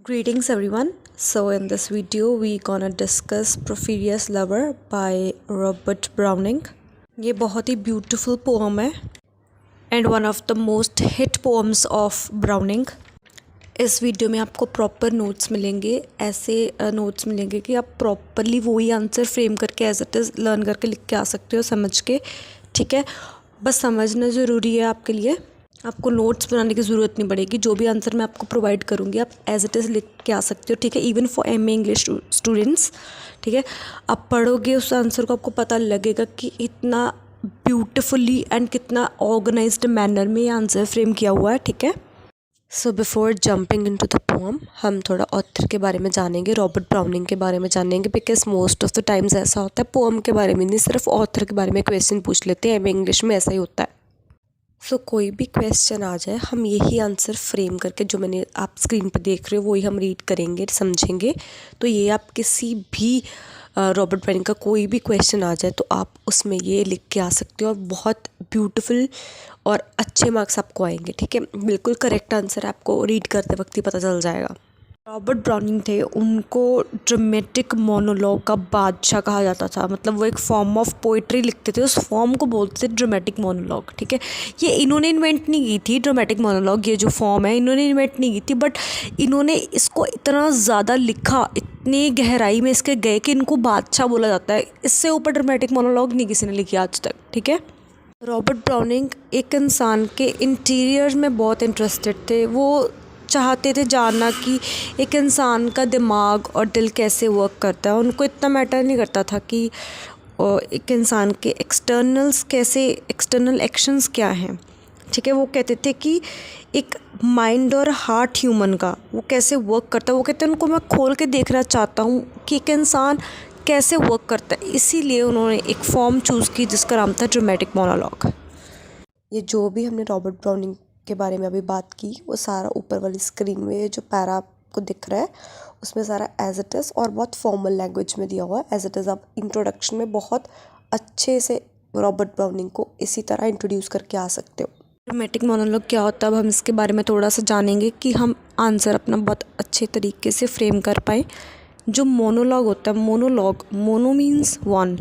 Greetings everyone. So in this video we gonna discuss Porphyria's Lover by Robert Browning. ये बहुत ही beautiful pome है and one of the most hit poems of browning. इस video में आपको proper notes मिलेंगे, ऐसे notes मिलेंगे कि आप प्रॉपरली वही आंसर फ्रेम करके एज इट इज़ लर्न करके लिख के आ सकते हो समझ के. ठीक है, बस समझना ज़रूरी है आपके लिए. आपको नोट्स बनाने की ज़रूरत नहीं पड़ेगी. जो भी आंसर मैं आपको प्रोवाइड करूँगी आप एज इट इज़ लिख के आ सकते हो. ठीक है, even for MA English students. ठीक है, आप पढ़ोगे उस आंसर को, आपको पता लगेगा कि इतना ब्यूटिफुली एंड कितना ऑर्गेनाइज्ड मैनर में ये आंसर फ्रेम किया हुआ है. ठीक है, so before jumping into the pome हम थोड़ा ऑथर के बारे में जानेंगे, रॉबर्ट ब्राउनिंग के बारे में जानेंगे. Because most of the times ऐसा होता है पोम के बारे में नहीं, सिर्फ ऑथर के बारे में क्वेश्चन पूछ लेते हैं. एमए इंग्लिश में ऐसा ही होता है. सो कोई भी क्वेश्चन आ जाए हम यही आंसर फ्रेम करके, जो मैंने आप स्क्रीन पर देख रहे हो वही हम रीड करेंगे, समझेंगे. तो ये आप किसी भी रॉबर्ट ब्राउनिंग का कोई भी क्वेश्चन आ जाए तो आप उसमें ये लिख के आ सकते हो और बहुत ब्यूटीफुल और अच्छे मार्क्स आपको आएंगे. ठीक है, बिल्कुल करेक्ट आंसर आपको रीड करते वक्त ही पता चल जाएगा. रॉबर्ट ब्राउनिंग थे, उनको ड्रामेटिक मोनोलॉग का बादशाह कहा जाता था. मतलब वो एक फॉर्म ऑफ पोइट्री लिखते थे, उस फॉर्म को बोलते थे ड्रामेटिक मोनोलॉग. ठीक है, ये इन्होंने इन्वेंट नहीं की थी ड्रामेटिक मोनोलॉग, ये जो फॉर्म है इन्होंने इन्वेंट नहीं की थी. बट इन्होंने इसको इतना ज़्यादा लिखा, इतनी गहराई में इसके गए कि इनको बादशाह बोला जाता है. इससे ऊपर ड्रामेटिक मोनोलॉग नहीं किसी ने लिखी आज तक. ठीक है, रॉबर्ट ब्राउनिंग एक इंसान के इंटीरियर में बहुत इंटरेस्टेड थे. वो चाहते थे जानना कि एक इंसान का दिमाग और दिल कैसे वर्क करता है. उनको इतना मैटर नहीं करता था कि एक इंसान के एक्सटर्नल एक्शंस क्या हैं. ठीक है, वो कहते थे कि एक माइंड और हार्ट ह्यूमन का वो कैसे वर्क करता है. वो कहते हैं उनको मैं खोल के देखना चाहता हूँ कि एक इंसान कैसे वर्क करता है. इसीलिए उन्होंने एक फॉर्म चूज़ की जिसका नाम था ड्रामेटिक मोनोलॉग. ये जो भी हमने रॉबर्ट ब्राउनिंग के बारे में अभी बात की वो सारा ऊपर वाली स्क्रीन में जो पैरा आपको दिख रहा है उसमें सारा एज इट इज़ और बहुत फॉर्मल लैंग्वेज में दिया हुआ है. एज इट इज़ आप इंट्रोडक्शन में बहुत अच्छे से रॉबर्ट ब्राउनिंग को इसी तरह इंट्रोड्यूस करके आ सकते हो. ड्रामेटिक मोनोलॉग क्या होता है अब हम इसके बारे में थोड़ा सा जानेंगे कि हम आंसर अपना बहुत अच्छे तरीके से फ्रेम कर पाएँ. जो मोनोलॉग होता है, mono means one,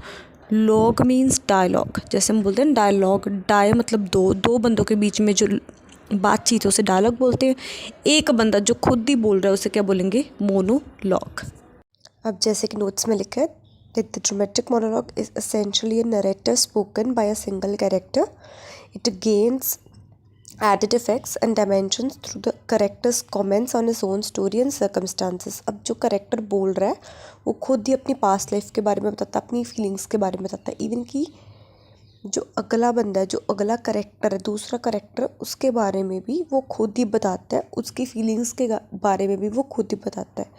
log means dialogue. जैसे हम बोलते हैं डायलॉग, मतलब दो बंदों के बीच में जो बातचीत है उसे डायलॉग बोलते हैं. एक बंदा जो खुद ही बोल रहा है उसे क्या बोलेंगे, मोनोलॉग. अब जैसे कि नोट्स में लिखा है that the dramatic monologue is essentially a narrative spoken by a single character. It gains added effects and dimensions through the character's comments on his own story and circumstances. अब जो character बोल रहा है वो खुद ही अपनी पास्ट लाइफ के बारे में बताता है, अपनी फीलिंग्स के बारे में बताता है. इवन कि जो अगला बंदा है, जो अगला करेक्टर है, दूसरा करेक्टर, उसके बारे में भी वो खुद ही बताता है, उसकी फीलिंग्स के बारे में भी वो खुद ही बताता है.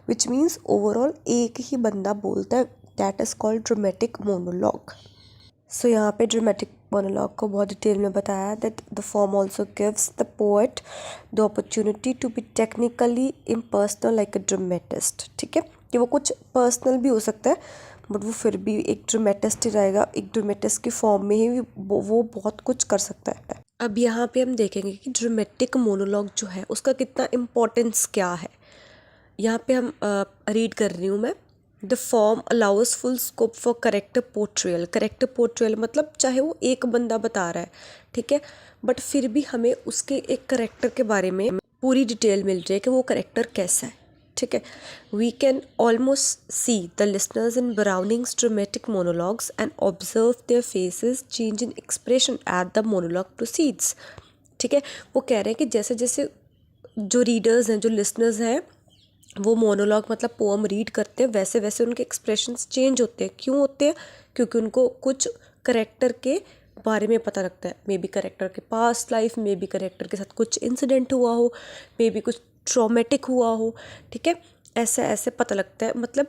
विच मीन्स ओवरऑल एक ही बंदा बोलता है. That is called dramatic monologue. So यहाँ पे ड्रामेटिक मोनोलॉग को बहुत डिटेल में बताया that the form also gives the poet the opportunity to be technically impersonal like a dramatist. ठीक है, कि वो कुछ पर्सनल भी हो सकता है बट वो फिर भी एक ड्रामेटिस्ट ही रहेगा. एक ड्रामेटिस्ट की फॉर्म में ही वो बहुत कुछ कर सकता है. अब यहाँ पे हम देखेंगे कि ड्रामेटिक मोनोलॉग जो है उसका कितना इम्पोर्टेंस क्या है. यहाँ पे हम रीड कर रही हूँ मैं. The form allow us full scope for character portrayal मतलब चाहे वो एक बंदा बता रहा है, ठीक है, बट फिर भी हमें उसके एक करेक्टर के बारे में पूरी डिटेल मिल रही है कि वो करेक्टर कैसा है. ठीक है, we can almost see the listeners in Browning's dramatic monologues and observe their faces change in expression at the monologue proceeds. ठीक है, वो कह रहे हैं कि जैसे जैसे जो रीडर्स हैं, जो लिसनर्स हैं, वो मोनोलॉग मतलब पोम रीड करते हैं, वैसे वैसे उनके एक्सप्रेशंस चेंज होते हैं. क्यों होते हैं? क्योंकि उनको कुछ करेक्टर के बारे में पता लगता है. मे बी करेक्टर के past life, may be character के साथ कुछ इंसिडेंट हुआ हो, मे बी कुछ ट्रॉमेटिक हुआ हो. ठीक है, ऐसे ऐसे पता लगता है. मतलब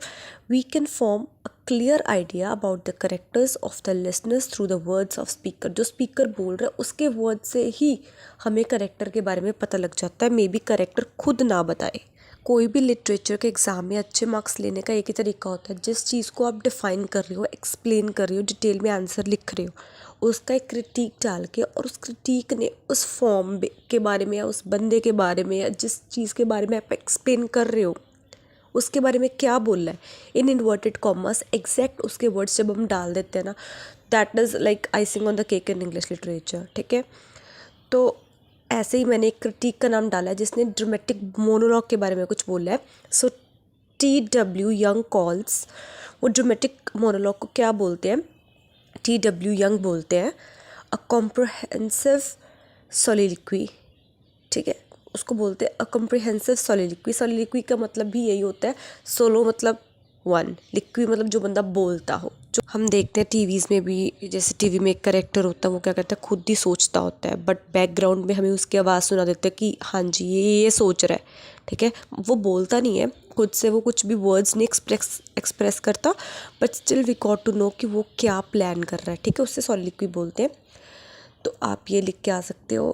we can form a clear idea about the characters of the listeners through the words of speaker. जो स्पीकर बोल रहा है उसके वर्ड से ही हमें करेक्टर के बारे में पता लग जाता है. मे बी करेक्टर खुद ना बताए. कोई भी लिटरेचर के एग्ज़ाम में अच्छे मार्क्स लेने का एक ही तरीका होता है. जिस चीज़ को आप डिफ़ाइन कर रहे हो, एक्सप्लेन कर रहे हो, डिटेल में आंसर लिख रहे हो, उसका एक क्रिटिक डाल के, और उस क्रिटिक ने उस फॉर्म के बारे में या उस बंदे के बारे में या जिस चीज़ के बारे में आप एक्सप्लेन कर रहे हो उसके बारे में क्या बोल रहा है इन इन्वर्टेड कॉमर्स, एग्जैक्ट उसके वर्ड्स जब हम डाल देते हैं ना, that is like icing on the cake in English literature. ठीक है, तो ऐसे ही मैंने एक क्रिटिक का नाम डाला है जिसने ड्रामेटिक मोनोलॉग के बारे में कुछ बोला है। सो T.W. यंग कॉल्स, वो ड्रामेटिक मोनोलॉग को क्या बोलते हैं, T.W. यंग बोलते हैं अ कॉम्प्रहेंसिव सोलिलोक्वी। ठीक है, उसको बोलते हैं अ कॉम्प्रहेंसिव सोलिलोक्वी। सोलिलोक्वी का मतलब भी यही होता है, सोलो मतलब वन, लिक्वी मतलब जो बंदा बोलता हो। जो हम देखते हैं टीवीज़ में भी, जैसे टीवी में एक करेक्टर होता है, वो क्या करता है, खुद ही सोचता होता है, बट बैकग्राउंड में हमें उसकी आवाज़ सुना देता है कि हाँ जी ये सोच रहा है। ठीक है, वो बोलता नहीं है खुद से, वो कुछ भी वर्ड्स नहीं एक्सप्रेस करता, but still we got to know कि वो क्या प्लान कर रहा है। ठीक है, उससे सोलिलोक्वी बोलते हैं। तो आप ये लिख के आ सकते हो,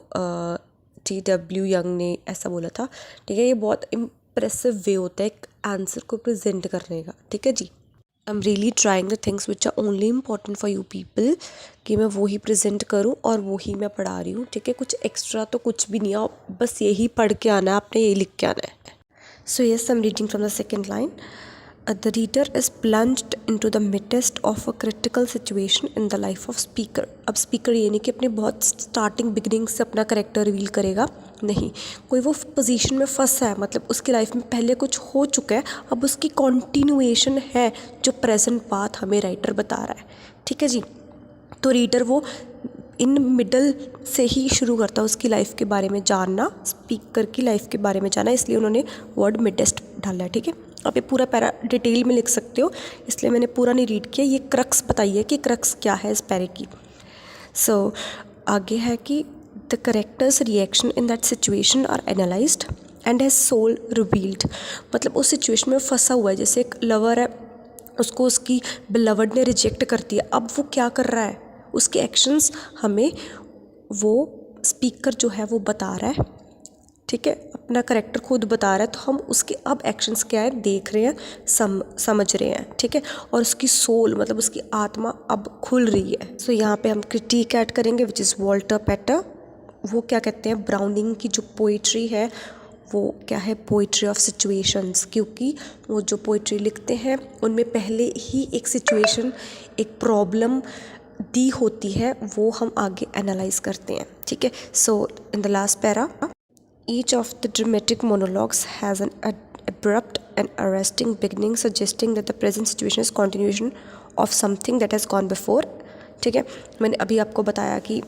T.W. यंग ने ऐसा बोला था। ठीक है, ये बहुत इम्प्रेसिव वे होता है एक आंसर को प्रेजेंट करने का। ठीक है जी, I am really trying the things which are only important for you people, कि मैं वो ही प्रेजेंट करूँ और वो ही मैं पढ़ा रही हूँ। ठीक है, कुछ एक्स्ट्रा तो कुछ भी नहीं है, बस यही पढ़ के आना है, आपने यही लिख के आना है। So yes, I am reading from the second line. The reader is plunged into the midst of a critical situation in the life of speaker। अब स्पीकर ये नहीं कि अपने बहुत स्टार्टिंग बिगनिंग से अपना करेक्टर रिवील करेगा, नहीं, कोई वो पोजीशन में फंसा है, मतलब उसकी लाइफ में पहले कुछ हो चुका है, अब उसकी कॉन्टिन्यूएशन है जो प्रेजेंट बात हमें राइटर बता रहा है। ठीक है जी, तो रीडर वो इन मिडल से ही शुरू करता है उसकी लाइफ के बारे में जानना, स्पीकर की लाइफ के बारे में जानना, इसलिए उन्होंने वर्ड मिडेस्ट डाला है। ठीक है, आप ये पूरा पैरा डिटेल में लिख सकते हो, इसलिए मैंने पूरा नहीं रीड किया। ये क्रक्स बताइए कि क्रक्स क्या है इस पैरे की। सो आगे है कि the characters reaction in that situation are analysed and has soul revealed. मतलब उस सिचुएशन में फंसा हुआ है, जैसे एक लवर है, उसको उसकी बिलवर्ड ने रिजेक्ट कर दिया, अब वो क्या कर रहा है, उसके एक्शंस हमें वो स्पीकर जो है वो बता रहा है। ठीक है, अपना करेक्टर खुद बता रहा है, तो हम उसके अब एक्शंस क्या है देख रहे हैं, समझ रहे हैं। ठीक है, और उसकी सोल मतलब उसकी आत्मा अब खुल रही है। सो यहाँ पे हम क्रिटिक ऐड करेंगे विच इज़ वॉल्टर पैटर। वो क्या कहते हैं, ब्राउनिंग की जो पोइट्री है वो क्या है, पोइट्री ऑफ सिचुएशंस, क्योंकि वो जो पोइट्री लिखते हैं उनमें पहले ही एक सिचुएशन, एक प्रॉब्लम दी होती है, वो हम आगे एनालाइज करते हैं। ठीक है, so in the last para, each of the dramatic monologues has an abrupt and arresting beginning suggesting that the present situation is continuation of something that has gone before। ठीक है, मैंने अभी आपको बताया कि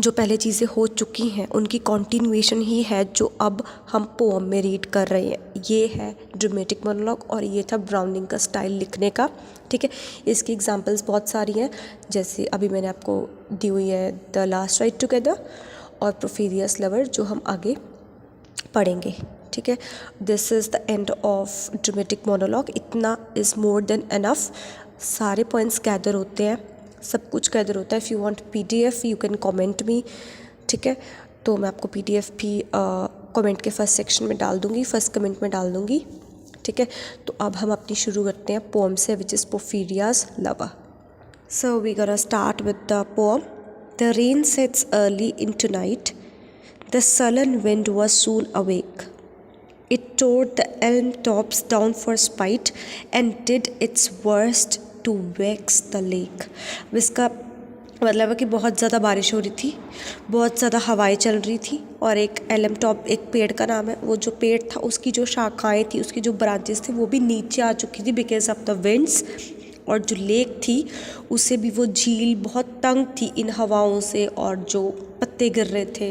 जो पहले चीज़ें हो चुकी हैं उनकी कॉन्टिन्यूएशन ही है जो अब हम पोअम में रीड कर रहे हैं। ये है ड्रामेटिक मोनोलॉग और ये था ब्राउनिंग का स्टाइल लिखने का। ठीक है, इसकी एग्जांपल्स बहुत सारी हैं, जैसे अभी मैंने आपको दी हुई है द लास्ट राइड टुगेदर और पोर्फिरियस लवर, जो हम आगे पढ़ेंगे। ठीक है, this is the end of dramatic monologue. इतना इज़ मोर देन एनफ, सारे पॉइंट्स गैदर होते हैं, सब कुछ गैदर होता है। If you want PDF you can comment me. ठीक है, तो मैं आपको PDF भी कमेंट के फर्स्ट सेक्शन में डाल दूँगी, फर्स्ट कमेंट में डाल दूँगी। ठीक है, तो अब हम अपनी शुरू करते हैं पोम से, which is Porphyria's lover. So we gonna start with the poem. The rain sets early into night. The sullen wind was soon awake. It tore the elm tops down for spite and did its worst to vex the lake। इसका मतलब है कि बहुत ज़्यादा बारिश हो रही थी, बहुत ज़्यादा हवाएं चल रही थी, और एक एलम टॉप एक पेड़ का नाम है, वो जो पेड़ था उसकी जो शाखाएं थी, उसकी जो ब्रांचेस थी वो भी नीचे आ चुकी थी बिकॉज ऑफ द विंड्स। और जो लेक थी उसे भी, वो झील बहुत तंग थी इन हवाओं से और जो पत्ते गिर रहे थे।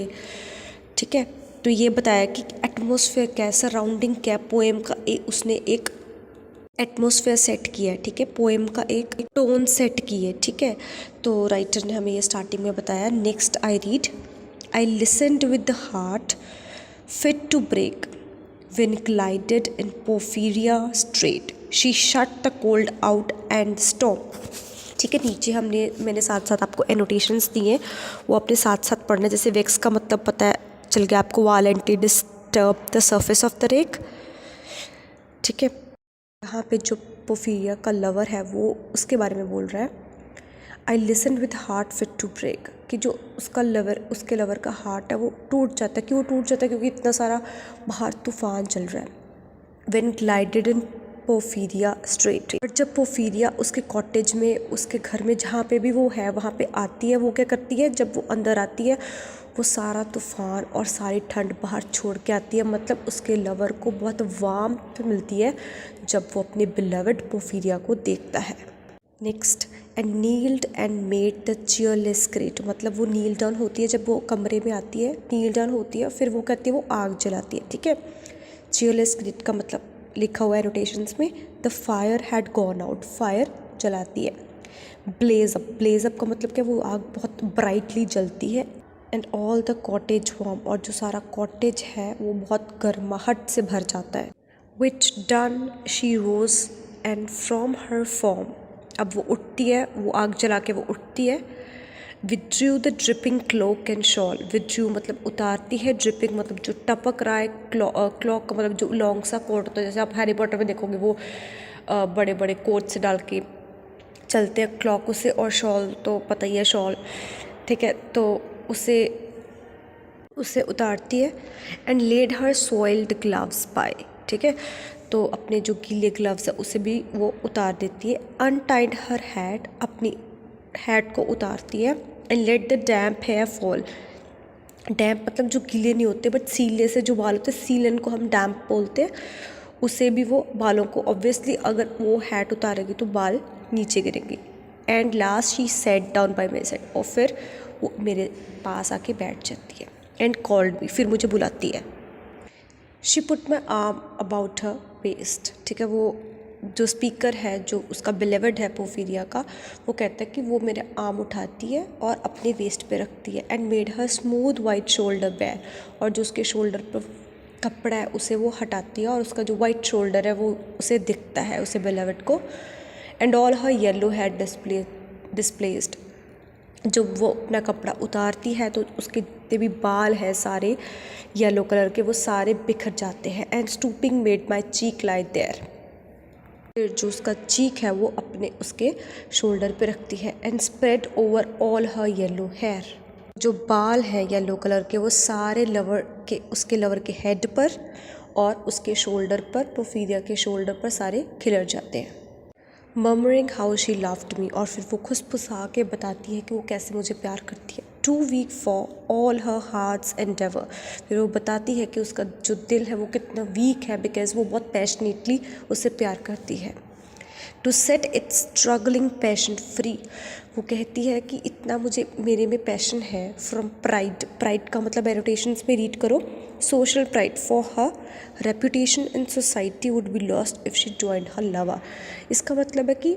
ठीक है, तो ये बताया कि एटमॉस्फेयर क्या है, सराउंडिंग क्या है, पोएम का उसने एक एटमॉस्फेयर सेट किया है। ठीक है, पोएम का एक टोन सेट की है। ठीक है, तो राइटर ने हमें ये स्टार्टिंग में बताया। Next I read, I listened with the heart fit to break when glided in Porphyria Strait, she shut the cold out and stopped। ठीक है, नीचे मैंने साथ साथ आपको एनोटेशंस दिए, वो अपने साथ साथ पढ़ना। जैसे वेक्स का मतलब पता है चल गया आपको, violently disturb the surface of the lake. ठीक है, यहाँ पे जो पोर्फिरिया का लवर है वो उसके बारे में बोल रहा है। I listen with heart fit to break, कि जो उसके लवर का हार्ट है वो टूट जाता है। क्यों टूट जाता है? क्योंकि इतना सारा बाहर तूफान चल रहा है। When glided in Porphyria straight, but जब पोफीरिया उसके कॉटेज में, उसके घर में, जहाँ पे भी वो है वहाँ पे आती है, वो क्या करती है, जब वो अंदर आती है वो सारा तूफान और सारी ठंड बाहर छोड़ के आती है। मतलब उसके लवर को बहुत वार्मथ मिलती है जब वो अपने बिलवड पोफीरिया को देखता है। Next, and kneeled and made the cheerless grate, मतलब वो नील डाउन होती है, जब वो कमरे में आती है नील डाउन होती है, फिर वो कहती है वो आग जलाती है। ठीक है, चीयरलेस ग्रेट का मतलब लिखा हुआ है नोटेशंस में, the fire had gone out, fire जलाती है। ब्लेज अप का मतलब क्या, वो आग बहुत ब्राइटली जलती है। And all the cottage warm, और जो सारा कॉटेज है वो बहुत गर्माहट से भर जाता है। Which done she rose and from her form, अब वो उठती है, वो आग जला के वो उठती है। Withdrew the dripping clock and shawl, withdrew मतलब उतारती है, ड्रिपिंग मतलब जो टपक रहा है, क्लॉक का मतलब जो लॉन्ग सा कोट होता है, जैसे आप हैरी पॉटर में देखोगे वो बड़े बड़े कोट से डाल के चलते हैं क्लॉक उसे, और शॉल तो पता ही है शॉल। ठीक है, तो उसे उतारती है। And laid her soiled gloves by, ठीक है, तो अपने जो गीले ग्लव्स है उसे भी वो उतार देती है। अनटाइड हर हैट, अपनी हैट को उतारती है। And let the damp hair fall, damp मतलब जो गीले नहीं होते बट सीले से जो बाल होते हैं, सीलन को हम डैम्प बोलते हैं, उसे भी वो बालों को, ऑब्वियसली अगर वो हैट उतारेगी तो बाल नीचे गिरेंगे। And last she said down by my side, और फिर वो मेरे पास आके बैठ जाती है। एंड कॉल्ड मी, फिर मुझे बुलाती है। She put my arm about her waist, ठीक है, वो जो स्पीकर है, जो उसका बिलेवर्ड है पोफीरिया का, वो कहता है कि वो मेरे आर्म उठाती है और अपने वेस्ट पे रखती है। And made her smooth white shoulder bare, और जो उसके शोल्डर पर कपड़ा है उसे वो हटाती है और उसका जो वाइट शोल्डर है वो उसे दिखता है, उसे बिलेवर्ड को। And all her yellow head displaced, जब वो अपना कपड़ा उतारती है तो उसके जितने भी बाल हैं सारे येलो कलर के, वो सारे बिखर जाते हैं। And stooping made my cheek lie there, फिर जो उसका चीक है वो अपने उसके शोल्डर पे रखती है। And spread over all her yellow hair, जो बाल है येलो कलर के वो सारे उसके लवर के हेड पर और उसके शोल्डर पर, पोफीरिया के शोल्डर पर सारे खिलर जाते हैं। Murmuring how she loved me, और फिर वो खुसफुसा के बताती है कि वो कैसे मुझे प्यार करती है। Too weak for all her heart's endeavour, फिर वो बताती है कि उसका जो दिल है वो कितना वीक है, बिकॉज वो बहुत पैशनेटली उससे प्यार करती है। To set its struggling passion free, वो कहती है कि इतना मेरे में पैशन है। फ्रॉम प्राइड का मतलब एनोटेशंस में रीड करो, social pride for her reputation in society would be lost if she joined her lover, इसका मतलब है कि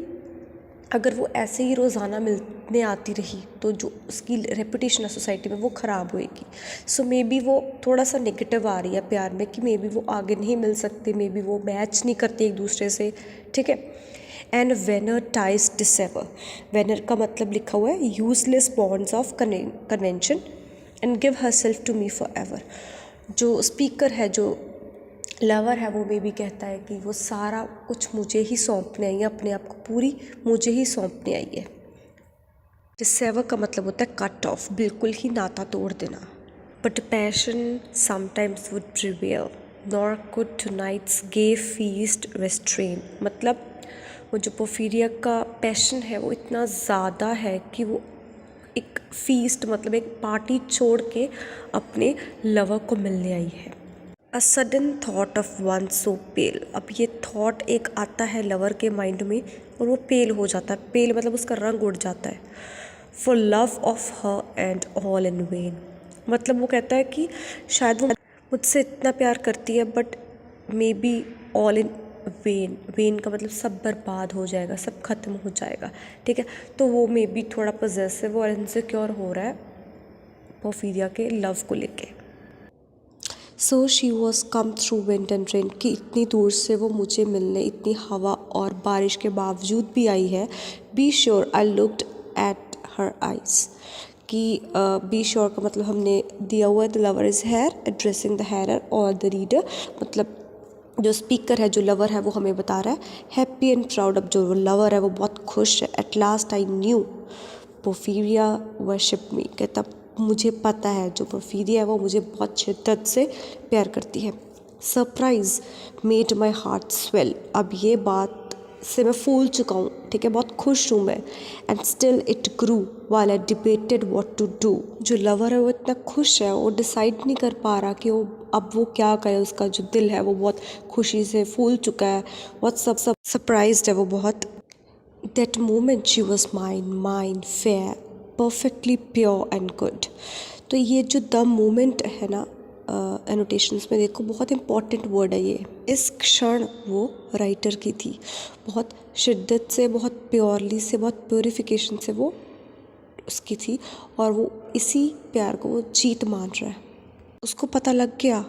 अगर वो ऐसे ही रोज़ाना मिलने आती रही तो जो उसकी रेपुटेशन है सोसाइटी में वो ख़राब होएगी। सो मे बी वो थोड़ा सा नेगेटिव आ रही है प्यार में कि मे बी वो आगे नहीं मिल सकते, मे बी वो मैच नहीं करते एक दूसरे से। ठीक है, and vainer ties dissever, vainer का मतलब लिखा हुआ है useless bonds of convention and give herself to me forever, जो स्पीकर है, जो लवर है, वो मे भी कहता है कि वो सारा कुछ मुझे ही सौंपने आई है, अपने आप को पूरी मुझे ही सौंपने आई है। डिसेवर का मतलब होता है कट ऑफ, बिल्कुल ही नाता तोड़ देना। But passion sometimes would prevail nor could tonight's gay feast restrain, मतलब वो जो पोफीरिया का पैशन है वो इतना ज़्यादा है कि वो एक फीस्ट मतलब एक पार्टी छोड़ के अपने लवर को मिलने आई है। A sudden thought of one so pale, अब ये थॉट एक आता है लवर के माइंड में और वो पेल हो जाता है, पेल मतलब उसका रंग उड़ जाता है। For love of her and all in when, मतलब वो कहता है कि शायद वो मुझसे इतना प्यार करती है but may be all in when, when का मतलब सब बर्बाद हो जाएगा, सब खत्म हो जाएगा। ठीक है, तो वो मे बी थोड़ा पॉजेसिव और इनसिक्योर हो रहा है पोफीरिया के लव को लेके। So she was come through wind and rain, कि इतनी दूर से वो मुझे मिलने इतनी हवा और बारिश के बावजूद भी आई है। Be sure I looked at her eyes, कि बी श्योर का मतलब हमने दिया हुआ है the lover is here addressing the hearer और द रीडर, मतलब जो स्पीकर है, जो लवर है, वो हमें बता रहा है हैप्पी एंड प्राउड, अब जो लवर है वो बहुत खुश है। At last I knew, Porphyria worship me, कहता मुझे पता है जो पोर्फिरिया है वो मुझे बहुत शिद्दत से प्यार करती है। Surprise made my heart swell, अब ये बात से मैं फूल चुका हूँ, ठीक है, बहुत खुश हूँ मैं। And still it grew while I debated what to do, जो लवर है वो इतना खुश है, वो डिसाइड नहीं कर पा रहा कि वो क्या करे, उसका जो दिल है वो बहुत खुशी से फूल चुका है, बहुत सब सरप्राइज्ड है वो बहुत। That moment she was mine fair perfectly pure and good. तो ये जो द मोमेंट है ना, एनोटेशंस में देखो बहुत इंपॉर्टेंट वर्ड है ये। इस क्षण वो राइटर की थी, बहुत शिद्दत से, बहुत प्योरली से, बहुत प्योरिफिकेशन से वो उसकी थी, और वो इसी प्यार को वो जीत मान रहा है। उसको पता लग गया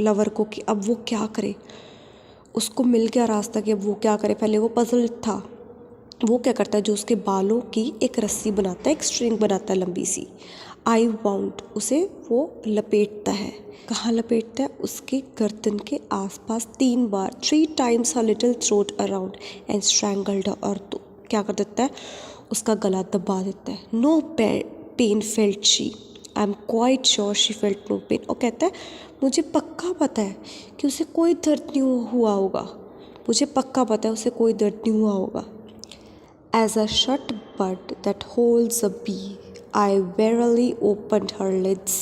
लवर को कि अब वो क्या करे, उसको मिल गया रास्ता कि अब वो क्या करे। पहले वो पजल था, वो क्या करता है, जो उसके बालों की एक रस्सी बनाता है, एक स्ट्रिंग बनाता है लंबी सी, आई वाउंड, उसे वो लपेटता है। कहाँ लपेटता है, उसके गर्दन के आसपास 3 बार, 3 times her little throat around and strangled her, और तो क्या कर देता है, उसका गला दबा देता है। No pain felt she, I am quite sure she felt no pain, और कहता है मुझे पक्का पता है कि उसे कोई दर्द नहीं हुआ होगा, मुझे पक्का पता है उसे कोई दर्द नहीं हुआ होगा। As a shut bud that holds a bee, I wearily opened her lids.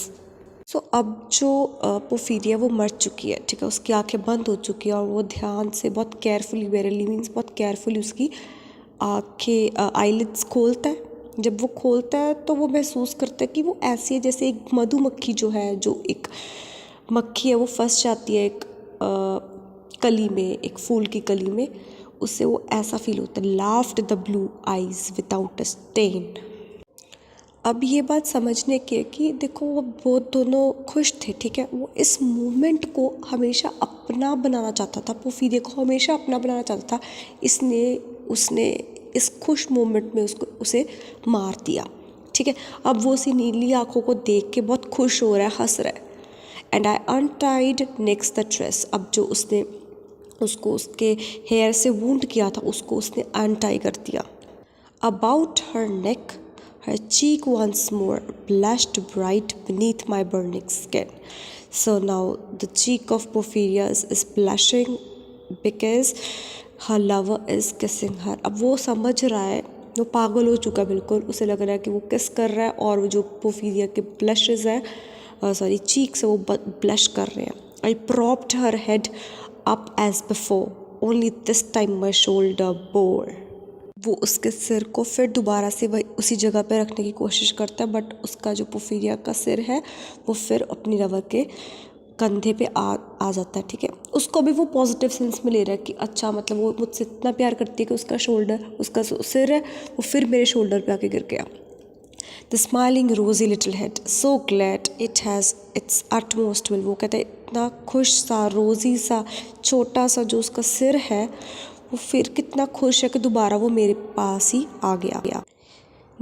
So अब जो पोर्फिरिया वो मर चुकी है, ठीक है, उसकी आंखें बंद हो चुकी है, और वो ध्यान से बहुत केयरफुली, वेरली मीन्स बहुत केयरफुली उसकी आंखें आईलिड्स खोलता है। जब वो खोलता है तो वो महसूस करता है कि वो ऐसी है जैसे एक मधुमक्खी जो है, जो एक मक्खी है, वो फंस जाती है एक कली में, एक फूल की कली में, उससे वो ऐसा फील होता है। Laughed the blue eyes without a stain. अब ये बात समझने की है कि देखो वो दोनों खुश थे, ठीक है, वो इस मोमेंट को हमेशा अपना बनाना चाहता था, पोर्फिरिया को हमेशा अपना बनाना चाहता था, उसने इस खुश मोमेंट में उसे मार दिया, ठीक है। अब वो उसी नीली आंखों को देख के बहुत खुश हो रहा है, हंस रहा है। And I untied next the dress, अब जो उसने उसको उसके हेयर से वूंड किया था उसको उसने अनटाई कर दिया। About her neck her cheek once more blushed bright beneath my burning skin. So now the cheek of Porphyria is blushing because her lover is kissing her. अब वो समझ रहा है, वो पागल हो चुका बिल्कुल, उसे लग रहा है कि वो किस कर रहा है, और वो जो पोर्फिरिया के ब्लशेस है, चीक्स है, वो ब्लश कर रहे हैं। I propped her head up as before, only this time my shoulder bore. वो उसके सिर को फिर दोबारा से वही उसी जगह पे रखने की कोशिश करता है, बट उसका जो पोर्फिरिया का सिर है वो फिर अपनी लवर के कंधे पे आ जाता है, ठीक है। उसको भी वो पॉजिटिव सेंस में ले रहा है कि अच्छा, मतलब वो मुझसे इतना प्यार करती है कि उसका सिर है वो फिर मेरे शोल्डर पे आके गिर गया। द स्माइलिंग रोजी little head so glad it has its utmost will, वो कहता है इतना खुश सा, रोजी सा, छोटा सा जो उसका सिर है वो फिर कितना खुश है कि दोबारा वो मेरे पास ही आ गया।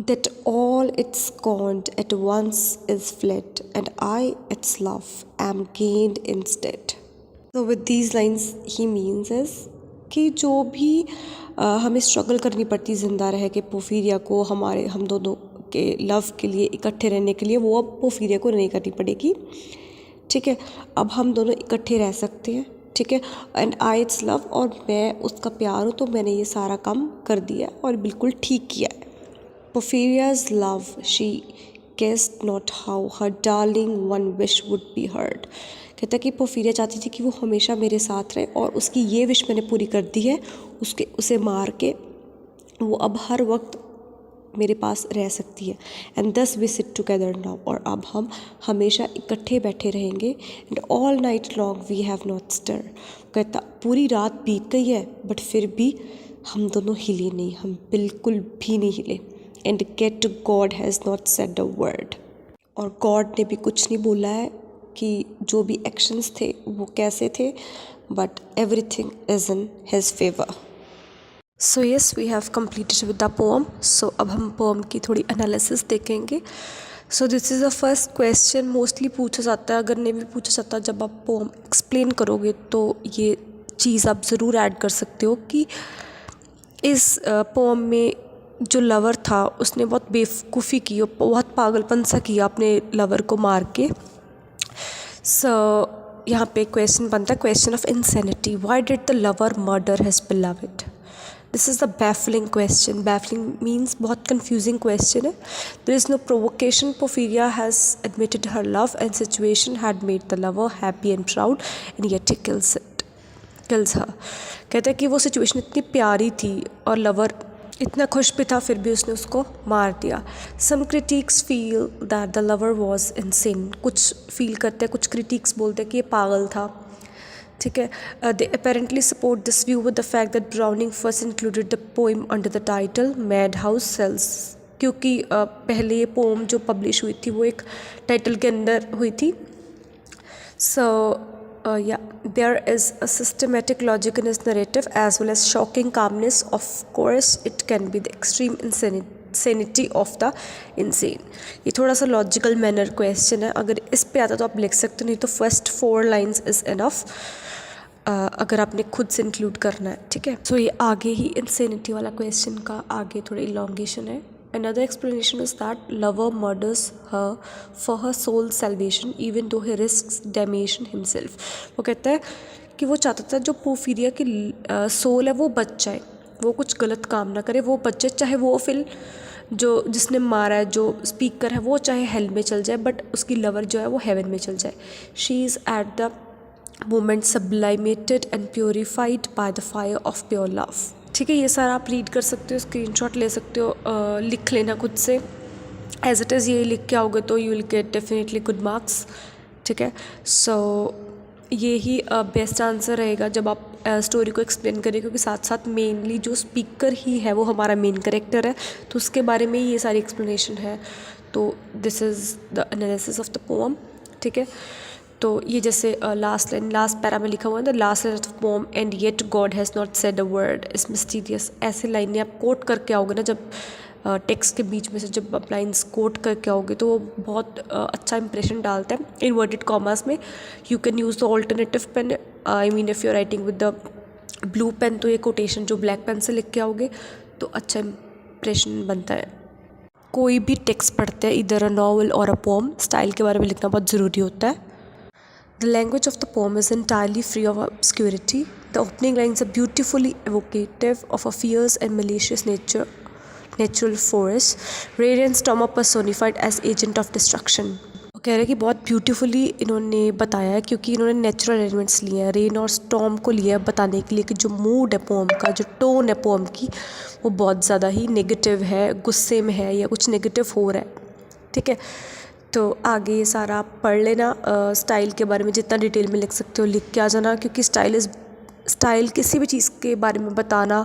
That all it's scorned at once is fled, and I, its love, am gained instead. So with these lines he means is कि जो भी हमें स्ट्रगल करनी पड़ती ज़िंदा रह के पोर्फिरिया को, हम दोनों के लव के लिए, इकट्ठे रहने के लिए, वो अब पोर्फिरिया को नहीं करनी पड़ेगी, ठीक है। अब हम दोनों इकट्ठे रह सकते हैं, ठीक है। एंड आई इट्स लव, और मैं उसका प्यार हूँ, तो मैंने ये सारा काम कर दिया और बिल्कुल ठीक किया है। पोर्फिरिया's love she guessed not how her darling one wish would be heard. कहता है कि पोर्फिरिया चाहती थी कि वो हमेशा मेरे साथ रहे, और उसकी ये विश मैंने पूरी कर दी है, उसे मार के वो अब हर वक्त मेरे पास रह सकती है। एंड दस वी सिट टुगेदर नाउ, और अब हम हमेशा इकट्ठे बैठे रहेंगे। And all night long we have not stirred, कहता पूरी रात बीत गई है बट फिर भी हम दोनों हिले नहीं, हम बिल्कुल भी नहीं हिले। And yet God has not said a word, और गॉड ने भी कुछ नहीं बोला है कि जो भी एक्शंस थे वो कैसे थे, but everything is in his favour. So yes, we have completed with the poem. So अब हम पोम की थोड़ी एनालिसिस देखेंगे। So this is the first question, mostly पूछा जाता है, अगर नहीं भी पूछा जाता, जब आप पोम एक्सप्लेन करोगे तो ये चीज़ आप ज़रूर ऐड कर सकते हो कि इस पोम में जो लवर था उसने बहुत बेवकूफ़ी की और बहुत पागलपन सा किया अपने लवर को मार के। सो यहाँ पे क्वेश्चन बनता है, question of insanity, why did the lover murder his beloved. This is the baffling question. Baffling means बहुत कंफ्यूजिंग क्वेश्चन है। There is no provocation, Porphyria has admitted her love and situation had made the lover happy and proud and yet he kills her. कहते हैं कि वो situation इतनी प्यारी थी और लवर इतना खुश भी था, फिर भी उसने उसको मार दिया। Some critics feel that the lover was insane. कुछ फील करते हैं, कुछ क्रिटिक्स बोलते हैं कि ये पागल था। ठीक है, they apparently support this view with the fact that Browning first included the poem under the title madhouse cells. क्योंकि पहले ये पोम जो पब्लिश हुई थी वो एक टाइटल के अंदर हुई थी। So, there is a systematic logic in his narrative as well as shocking calmness. Of course, it can be the extreme insanity of the insane. ये थोड़ा सा लॉजिकल मैनर क्वेश्चन है, अगर इस पे आता तो आप लिख सकते हो, नहीं तो फर्स्ट 4 लाइन्स इज़ इनफ अगर आपने खुद से इंक्लूड करना है। ठीक है, सो ये आगे ही इंसेनिटी वाला क्वेश्चन का आगे थोड़ा इलॉन्गेशन है। Another explanation is that lover murders her for her soul's salvation even though he risks damnation himself. वो कहता है कि वो चाहता था जो पोफिरिया की सोल है वो बच जाए, वो कुछ गलत काम ना करे, वो बच जाए, चाहे वो फिर जो जिसने मारा है, जो स्पीकर है, वो चाहे हेल में चल जाए, बट उसकी लवर जो है वो हेवन में चल जाए। She is at the moment sublimated and purified by the fire of pure love. ठीक है, ये सारा आप रीड कर सकते हो, स्क्रीनशॉट ले सकते हो, लिख लेना खुद से एज इट इज़। ये लिख के आओगे तो you will get definitely good marks. ठीक है, सो ये ही बेस्ट आंसर रहेगा जब आप स्टोरी को एक्सप्लेन करें, क्योंकि साथ साथ मेनली जो स्पीकर ही है वो हमारा मेन कैरेक्टर है, तो उसके बारे में ही ये सारी एक्सप्लेनेशन है। तो this is the analysis of the poem. ठीक है, तो ये जैसे लास्ट लाइन, लास्ट पैरा में लिखा हुआ है, the last line of the poem and yet God has not said a word is mysterious. ऐसे लाइनें आप कोट करके आओगे ना, जब टेक्स्ट के बीच में से जब आप लाइन्स कोट करके आओगे तो वो बहुत अच्छा इंप्रेशन डालता है। इन्वर्टेड कॉमर्स में you can use the alternative pen, I mean if you are writing with the blue pen तो ये कोटेशन जो ब्लैक पेन से लिख के आओगे तो अच्छा इंप्रेशन बनता है। कोई भी टेक्स्ट पढ़ते हैं, इधर अ नॉवल और अ पोम, स्टाइल के बारे में लिखना बहुत ज़रूरी होता है। The language of the poem is entirely free of obscurity. The opening lines are beautifully evocative of a fierce and malicious natural force. Rain and storm are personified as agent of destruction. वो कह रहे हैं कि बहुत beautifully इन्होंने बताया है, क्योंकि इन्होंने नेचुरल एलिमेंट्स लिए हैं, रेन और स्टॉर्म को लिया है बताने के लिए कि जो मूड है पोम का, जो टोन है पोम की, वो बहुत ज़्यादा ही नेगेटिव है, गुस्से में है या कुछ नेगेटिव हो रहा है। ठीक है, तो आगे ये सारा आप पढ़ लेना। स्टाइल के बारे में जितना डिटेल में लिख सकते हो लिख के आ जाना, क्योंकि स्टाइल किसी भी चीज़ के बारे में बताना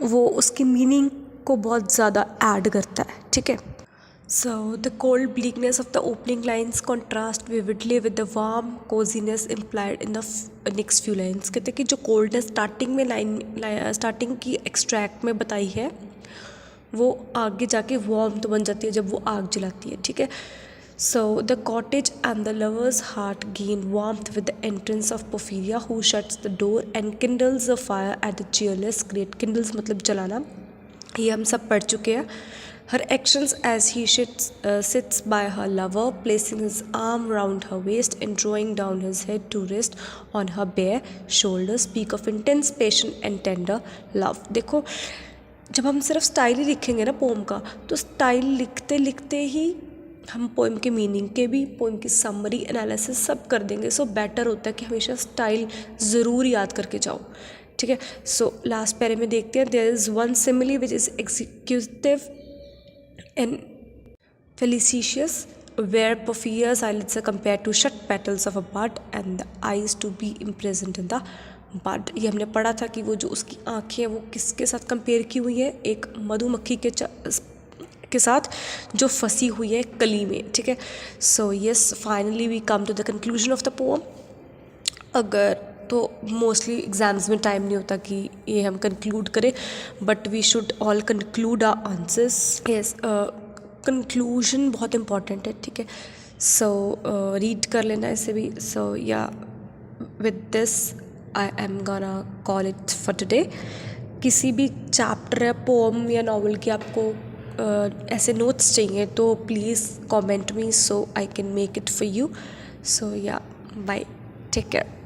वो उसकी मीनिंग को बहुत ज़्यादा ऐड करता है। ठीक है, so the cold bleakness of the opening lines contrast vividly with the warm cosiness implied in the next few lines. कहते हैं कि जो कोल्डनेस स्टार्टिंग में स्टार्टिंग की एक्सट्रैक्ट में बताई है वो आगे जाके वार्म तो बन जाती है जब वो आग जलाती है। ठीक है, so the cottage and the lover's heart gain warmth with the entrance of Porphyria, who shuts the door and kindles the fire at the cheerless grate. Kindles मतलब जलाना, ये हम सब पढ़ चुके हैं। Her actions as he sits by her lover, placing his arm round her waist and drawing down his head to rest on her bare shoulders, speak of intense passion and tender love. देखो, जब हम सिर्फ style ही लिखेंगे ना pome का, तो style लिखते लिखते ही हम पोएम के मीनिंग के भी, पोएम की समरी एनालिसिस सब कर देंगे। सो बेटर होता है कि हमेशा स्टाइल ज़रूर याद करके जाओ। ठीक है, सो लास्ट पैरे में देखते हैं, there is one simile which is executive and felicitious, where Porphyria's eyelids are compared to shut petals of a bud and the eyes to be imprisoned in the bud. ये हमने पढ़ा था कि वो जो उसकी आँखें हैं वो किसके साथ कंपेयर की हुई है, एक मधुमक्खी के साथ जो फंसी हुई है कली में। ठीक है, so yes, finally we come to the conclusion of the poem. अगर तो मोस्टली एग्ज़ाम्स में टाइम नहीं होता कि ये हम कंक्लूड करें, but we should all conclude our answers. Yes, conclusion बहुत इंपॉर्टेंट है। ठीक है, सो रीड कर लेना इसे भी। सो या with this I am gonna call it for today. किसी भी चैप्टर या पोम या नॉवल की आपको ऐसे नोट्स चाहिए तो please comment me, so I can make it for you. So yeah, bye, take care.